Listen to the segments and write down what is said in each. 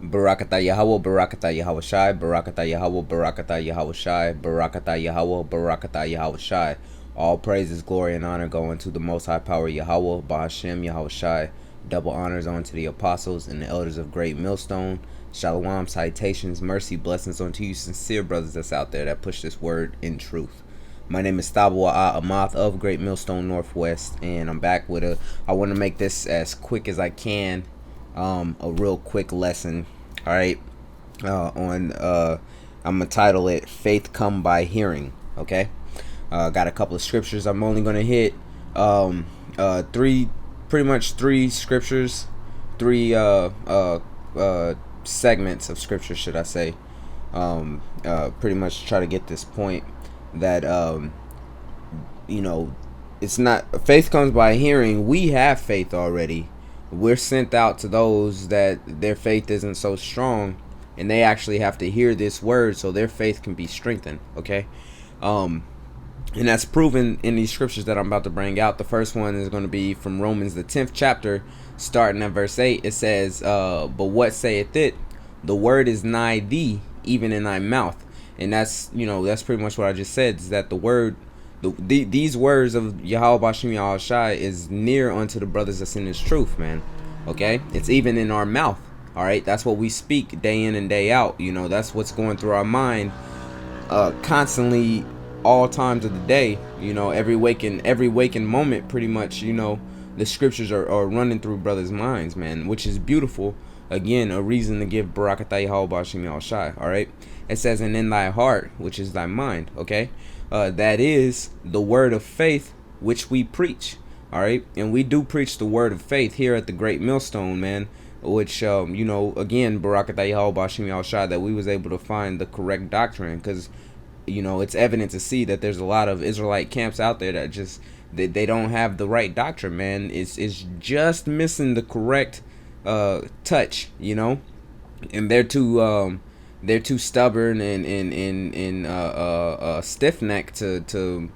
Barakatah Yahweh, Barakatah Yahweh Shai, Barakatah Yahweh, Barakatah Yahweh Shai, Barakatah Yahweh, Barakatah Yahweh Shai. All praises, glory, and honor go into the Most High Power Yahweh, Bahashem Yahweh Shai. Double honors unto the apostles and the elders of Great Millstone. Shalom, citations, mercy, blessings unto you, sincere brothers that's out there that push this word in truth. My name is Thabwa Amath of Great Millstone Northwest, and I'm back with I want to make this as quick as I can, a real quick lesson. All right, I'm gonna title it "Faith Come by Hearing." Okay, got a couple of scriptures. I'm only gonna hit three, pretty much three scriptures, three segments of scripture, should I say? Pretty much try to get this point that it's not faith comes by hearing. We have faith already. We're sent out to those that their faith isn't so strong, and they actually have to hear this word so their faith can be strengthened. Okay, and that's proven in these scriptures that I'm about to bring out. The first one is going to be from Romans, the 10th chapter, starting at verse 8. It says, "But what saith it? The word is nigh thee, even in thy mouth." And that's pretty much what I just said. Is that the word, these words of Yahweh Bashim Yahweh Shai is near unto the brothers that's in this truth, man. Okay, it's even in our mouth. All right, that's what we speak day in and day out. That's what's going through our mind, constantly, all times of the day. Every waking moment, pretty much. The scriptures are running through brothers' minds, man, which is beautiful. Again, a reason to give Barakatah Yahweh Bashim Yahweh Shai. All right, it says, "And in thy heart, which is thy mind." Okay. That is the word of faith which we preach. All right, and we do preach the word of faith here at the Great Millstone, man. Which again, Barakatah Yahweh Bashim Yahweh Shai, that we was able to find the correct doctrine, because it's evident to see that there's a lot of Israelite camps out there that just they don't have the right doctrine, man. It's just missing the correct touch, and they're too stubborn and stiff-necked to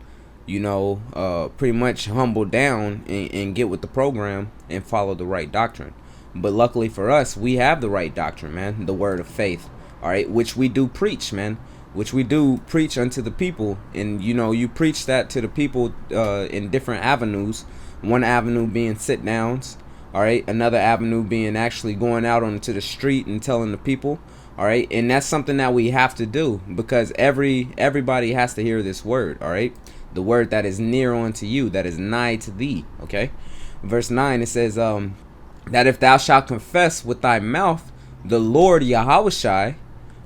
pretty much humble down and get with the program and follow the right doctrine. But luckily for us, we have the right doctrine, man, the word of faith. All right, which we do preach, man, which we do preach unto the people. And you preach that to the people in different avenues. One avenue being sit downs. All right, another avenue being actually going out onto the street and telling the people. All right, and that's something that we have to do, because everybody has to hear this word. All right, the word that is near unto you, that is nigh to thee. Okay, verse 9, it says that if thou shalt confess with thy mouth the Lord Yahweh Shai,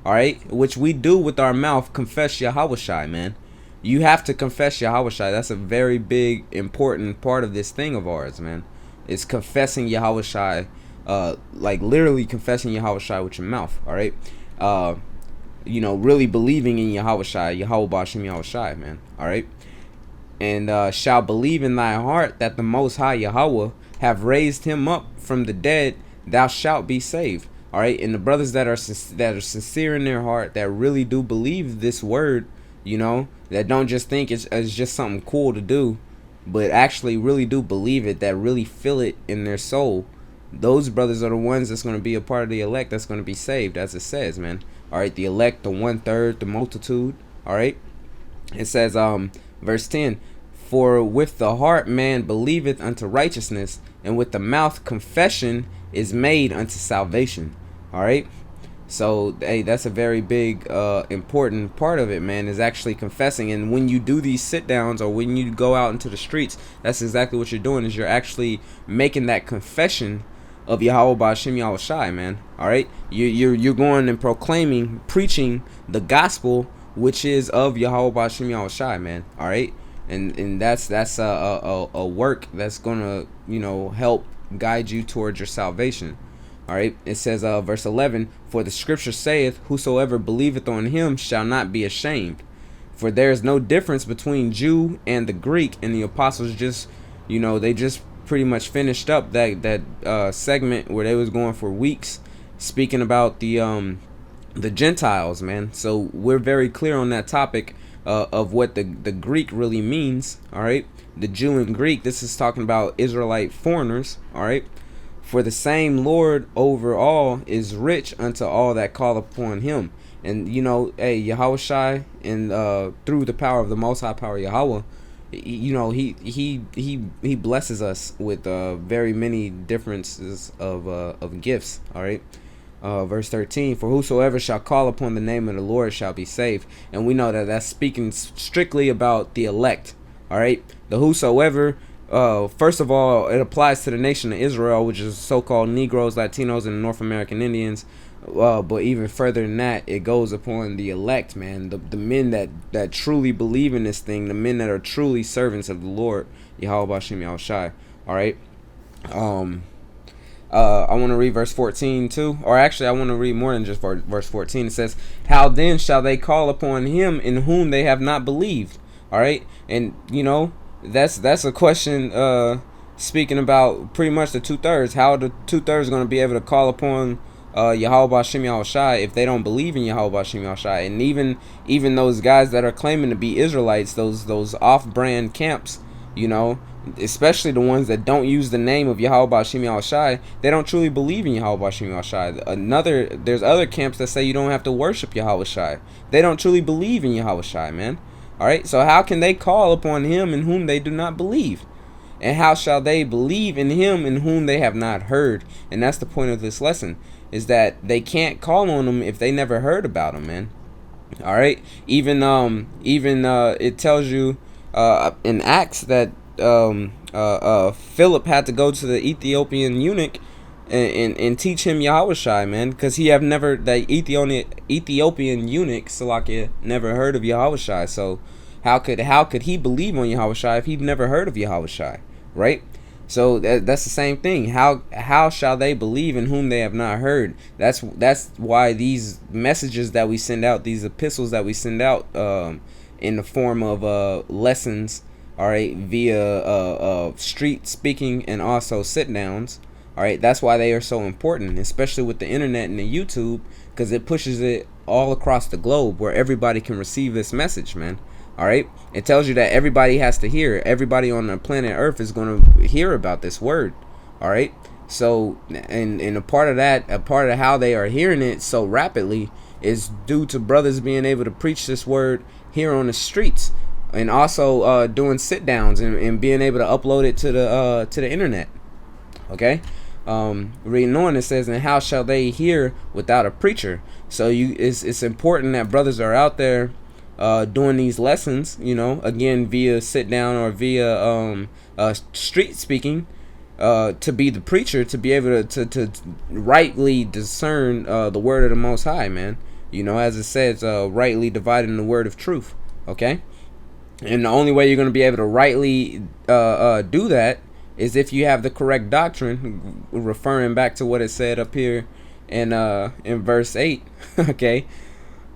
all right, which we do with our mouth, confess Yahweh Shai, man. You have to confess Yahweh Shai. That's a very big, important part of this thing of ours, man. It's confessing Yahweh Shai, like literally confessing Yahweh Shai with your mouth. All right, really believing in Yahweh Shai, Yahweh Bashim Yahweh Shai, man. All right, and shall believe in thy heart that the Most High Yahweh have raised him up from the dead, thou shalt be saved. All right, and the brothers that are sincere in their heart, that really do believe this word, that don't just think it's just something cool to do, but actually really do believe it, that really feel it in their soul, those brothers are the ones that's going to be a part of the elect, that's going to be saved, as it says, man. All right, the elect, the 1/3, the multitude. All right, it says verse 10, "For with the heart man believeth unto righteousness, and with the mouth confession is made unto salvation." All right, so hey, that's a very big important part of it, man, is actually confessing. And when you do these sit downs, or when you go out into the streets, that's exactly what you're doing, is you're actually making that confession of Yahweh Bashim Yahweh Shai, man. All right, you're going and proclaiming, preaching the gospel, which is of Yahweh Bashim Yahweh Shai, man. All right, and that's a work that's gonna help guide you towards your salvation. All right, it says verse 11, "For the scripture saith, whosoever believeth on him shall not be ashamed. For there is no difference between Jew and the Greek." And the apostles just they just pretty much finished up that segment where they was going for weeks speaking about the Gentiles, man. So we're very clear on that topic of what the Greek really means. All right, the Jew and Greek, this is talking about Israelite foreigners. All right, For the same Lord over all is rich unto all that call upon him. And hey, Yahushai, and through the power of the Most High Power Yahweh, he blesses us with very many differences of gifts. All right. Verse 13, for whosoever shall call upon the name of the Lord shall be saved. And we know that that's speaking strictly about the elect. All right. The whosoever, first of all, it applies to the nation of Israel, which is so-called Negroes, Latinos, and North American Indians. But even further than that, it goes upon the elect, man, the men that truly believe in this thing, the men that are truly servants of the Lord, Yahweh Bashem Yahushai. All right. I want to read verse 14 too, or actually I want to read more than just verse 14. It says, how then shall they call upon him in whom they have not believed? All right. And that's a question speaking about pretty much the 2/3. How are the 2/3 going to be able to call upon Yahweh Bashem Yahushai if they don't believe in Yahweh Bashem Yahushai? And even those guys that are claiming to be Israelites, those off-brand camps, especially the ones that don't use the name of Yahweh Bashem Yahushai, they don't truly believe in Yahweh Bashem Yahushai. There's other camps that say you don't have to worship Yahweh Shai. They don't truly believe in Yahweh Shai, man. All right, so how can they call upon him in whom they do not believe? And how shall they believe in him in whom they have not heard? And that's the point of this lesson, is that they can't call on him if they never heard about him, man. All right, even it tells you in Acts that Philip had to go to the Ethiopian eunuch and teach him Yahushai, man, because the Ethiopian eunuch, Salakia, never heard of Yahushai. So how could he believe on Yahushai if he'd never heard of Yahushai, right? So that's the same thing. How shall they believe in whom they have not heard? That's why these messages that we send out, these epistles that we send out, in the form of lessons, all right, via street speaking and also sit downs. All right, that's why they are so important, especially with the internet and the YouTube, because it pushes it all across the globe where everybody can receive this message, man. All right, it tells you that everybody has to hear it. Everybody on the planet Earth is going to hear about this word. All right, so and a part of how they are hearing it so rapidly is due to brothers being able to preach this word here on the streets, and also doing sit downs and being able to upload it to the internet. Okay. Reading on, it says, and how shall they hear without a preacher? So it's important that brothers are out there doing these lessons, again, via sit down or via street speaking, to be the preacher, to be able to rightly discern the word of the Most High, man. As it says, rightly dividing the word of truth. Okay. And the only way you're going to be able to rightly do that is if you have the correct doctrine, referring back to what it said up here in verse 8. Okay.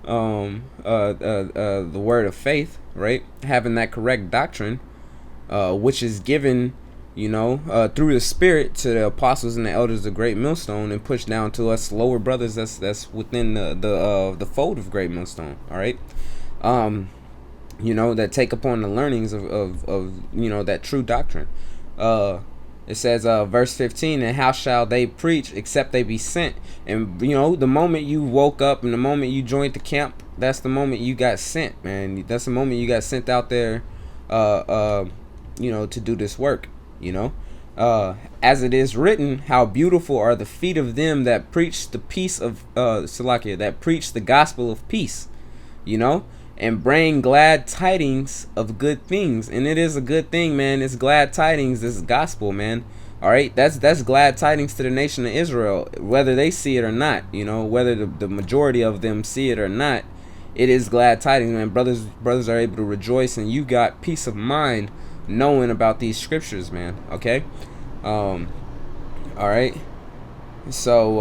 The word of faith, right? Having that correct doctrine, which is given, through the Spirit to the apostles and the elders of Great Millstone, and pushed down to us lower brothers that's within the fold of Great Millstone. All right. That take upon the learnings of that true doctrine. It says, verse 15, and how shall they preach except they be sent? And the moment you woke up and the moment you joined the camp, that's the moment you got sent, man. That's the moment you got sent out there to do this work. As it is written, how beautiful are the feet of them that preach the peace of Salakia, that preach the gospel of peace, and bring glad tidings of good things. And it is a good thing, man. It's glad tidings. This is gospel, man. All right, that's glad tidings to the nation of Israel, whether they see it or not. Whether the majority of them see it or not, it is glad tidings, man. Brothers are able to rejoice, and you got peace of mind knowing about these scriptures, man. Okay. All right. So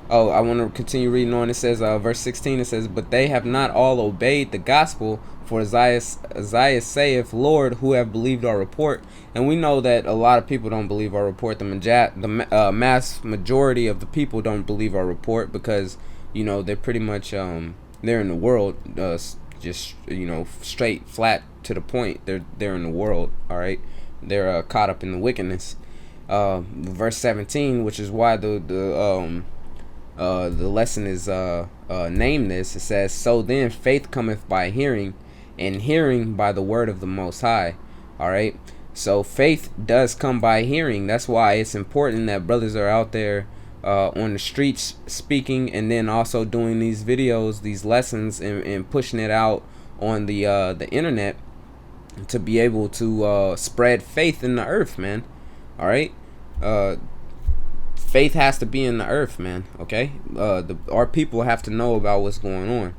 I want to continue reading on. It says, verse 16, it says, but they have not all obeyed the gospel, for Isaiah saith, Lord, who have believed our report. And we know that a lot of people don't believe our report. The mass majority of the people don't believe our report because, they're pretty much, they're in the world, just, straight, flat, to the point. They're in the world, all right? They're caught up in the wickedness. verse 17, which is why the lesson is named this. It says, so then faith cometh by hearing, and hearing by the word of the Most High. All right. So faith does come by hearing. That's why it's important that brothers are out there on the streets speaking, and then also doing these videos, these lessons, and pushing it out on the internet to be able to spread faith in the earth, man. All right. Faith has to be in the earth, man. Okay. Our people have to know about what's going on.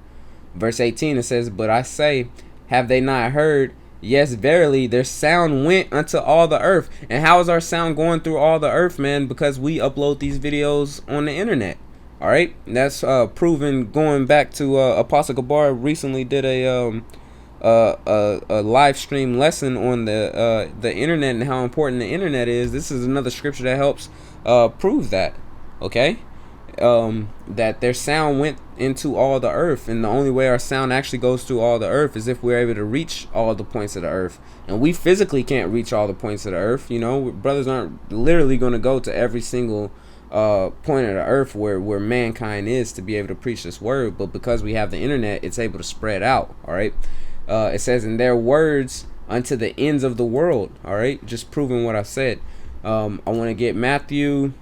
Verse 18, it says, but I say, have they not heard? Yes, verily, their sound went unto all the earth. And how is our sound going through all the earth, man? Because we upload these videos on the internet. All right. That's proven going back to Apostle Gabar recently did a live stream lesson on the internet and how important the internet is. This is another scripture that helps prove that. Okay. That their sound went into all the earth, and the only way our sound actually goes through all the earth is if we're able to reach all the points of the earth, and we physically can't reach all the points of the earth. You know, brothers aren't literally going to go to every single point of the earth where mankind is to be able to preach this word, but because we have the internet, it's able to spread out. All right. It says, in their words unto the ends of the world. All right, just proving what I said. I want to get Matthew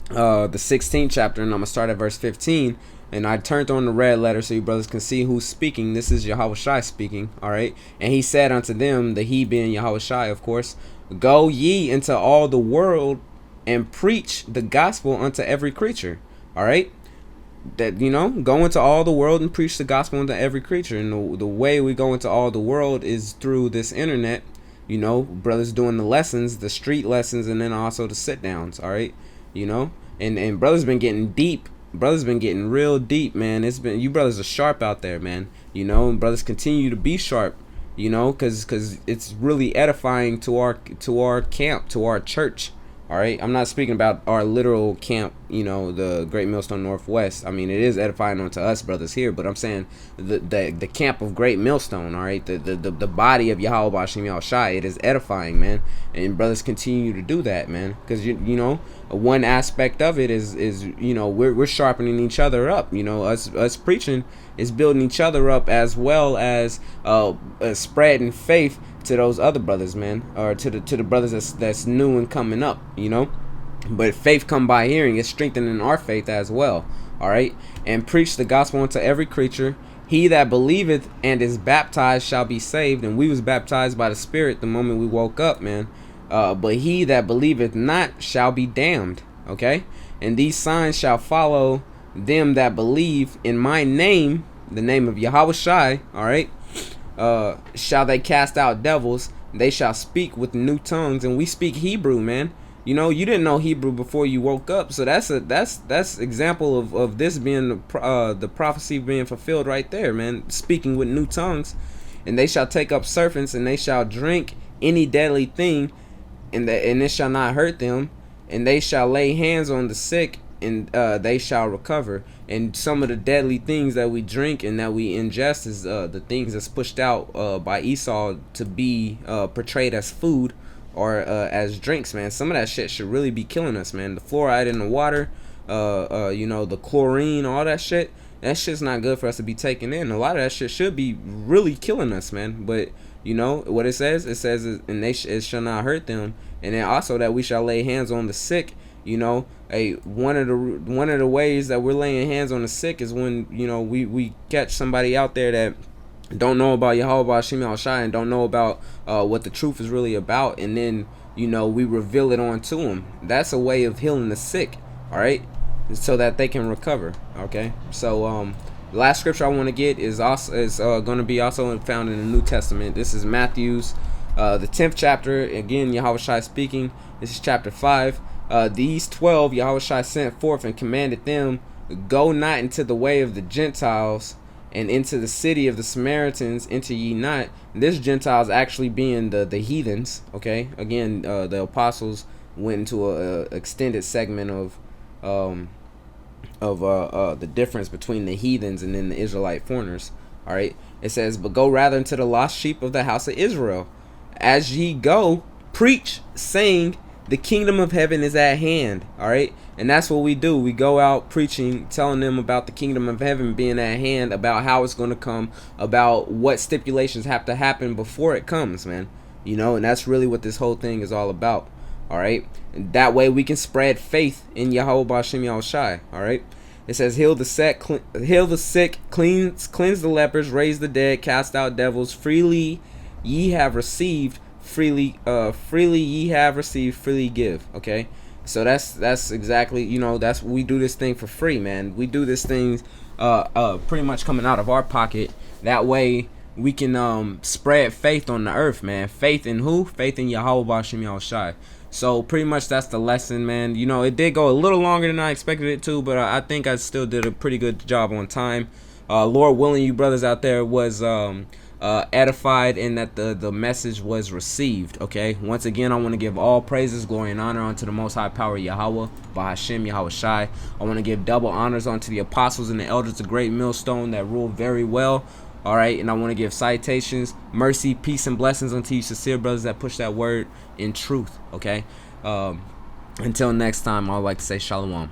the 16th chapter, and I'm gonna start at verse 15. And I turned on the red letter so you brothers can see who's speaking. This is Yahweh Shai speaking. All right. And he said unto them, the he being Yahweh Shai, of course, go ye into all the world and preach the gospel unto every creature. All right. That, you know, go into all the world and preach the gospel unto every creature. And the way we go into all the world is through this internet. You know, brothers doing the lessons, the street lessons, and then also the sit downs. All right. You know, and brothers been getting deep. Brothers been getting real deep, man. It's been, you brothers are sharp out there, man. You know, and brothers continue to be sharp. You know, cause it's really edifying to our camp, to our church. All right, I'm not speaking about our literal camp, you know, the Great Millstone Northwest. I mean, it is edifying unto us brothers here, but I'm saying the camp of Great Millstone. All right, the body of Yahweh Bashim Yahweh Shai, it is edifying, man, and brothers continue to do that, man, because you know, one aspect of it is you know, we're sharpening each other up. You know, us preaching is building each other up, as well as spreading faith to those other brothers, man, or to the brothers that's new and coming up, you know. But faith come by hearing. It's strengthening our faith as well. All right. And preach the gospel unto every creature. He that believeth and is baptized shall be saved. And we was baptized by the Spirit the moment we woke up, man. But he that believeth not shall be damned. Okay. And these signs shall follow them that believe in my name, the name of Yahweh Shai. All right. Shall they cast out devils, they shall speak with new tongues. And we speak Hebrew, man. You know, you didn't know Hebrew before you woke up, so that's example of this being the prophecy being fulfilled right there, man. Speaking with new tongues. And they shall take up serpents, and they shall drink any deadly thing, and it shall not hurt them. And they shall lay hands on the sick, and they shall recover. And some of the deadly things that we drink and that we ingest is the things that's pushed out by Esau to be portrayed as food or as drinks, man. Some of that shit should really be killing us, man. The fluoride in the water, you know, the chlorine, all that shit. That shit's not good for us to be taking in. A lot of that shit should be really killing us, man. But you know what it says? It says, and it shall not hurt them. And then also that we shall lay hands on the sick. You know, one of the ways that we're laying hands on the sick is when, you know, we catch somebody out there that don't know about Yahweh Bashim Yahweh Shai and don't know about what the truth is really about, and then, you know, we reveal it onto them. That's a way of healing the sick, all right, so that they can recover. Okay, so the last scripture I want to get is going to be also found in the New Testament. This is Matthew's the 10th chapter. Again, Yahweh Shai speaking. This is chapter 5. These 12 Yahweh Shai sent forth and commanded them, go not into the way of the Gentiles, and into the city of the Samaritans enter ye not. This Gentiles actually being the heathens. Okay, again, the apostles went into a extended segment of the difference between the heathens and then the Israelite foreigners. All right, it says, but go rather into the lost sheep of the house of Israel. As ye go, preach, saying, The kingdom of heaven is at hand. All right. And that's what we do. We go out preaching, telling them about the kingdom of heaven being at hand, about how it's going to come, about what stipulations have to happen before it comes, man. You know, and that's really what this whole thing is all about. All right. And that way we can spread faith in Yahweh B'Shem Yahushai. All right. It says, heal the sick, cleanse the lepers, raise the dead, cast out devils. Freely ye have received, freely ye have received, freely give. Okay, so that's exactly, you know, that's, we do this thing for free, man. We do this thing pretty much coming out of our pocket. That way we can spread faith on the earth, man. Faith in who? Faith in Yahweh B'Shem Yahushai. So pretty much that's the lesson, man. You know, it did go a little longer than I expected it to, but I think I still did a pretty good job on time. Lord willing, you brothers out there was edified and that the message was received. Okay, once again, I want to give all praises, glory, and honor unto the Most High Power Yahweh B'Hashem Yahushai. I want to give double honors unto the apostles and the elders, the great millstone that rule very well. All right, and I want to give citations, mercy, peace, and blessings unto you sincere brothers that push that word in truth. Okay, until next time, I would like to say shalom.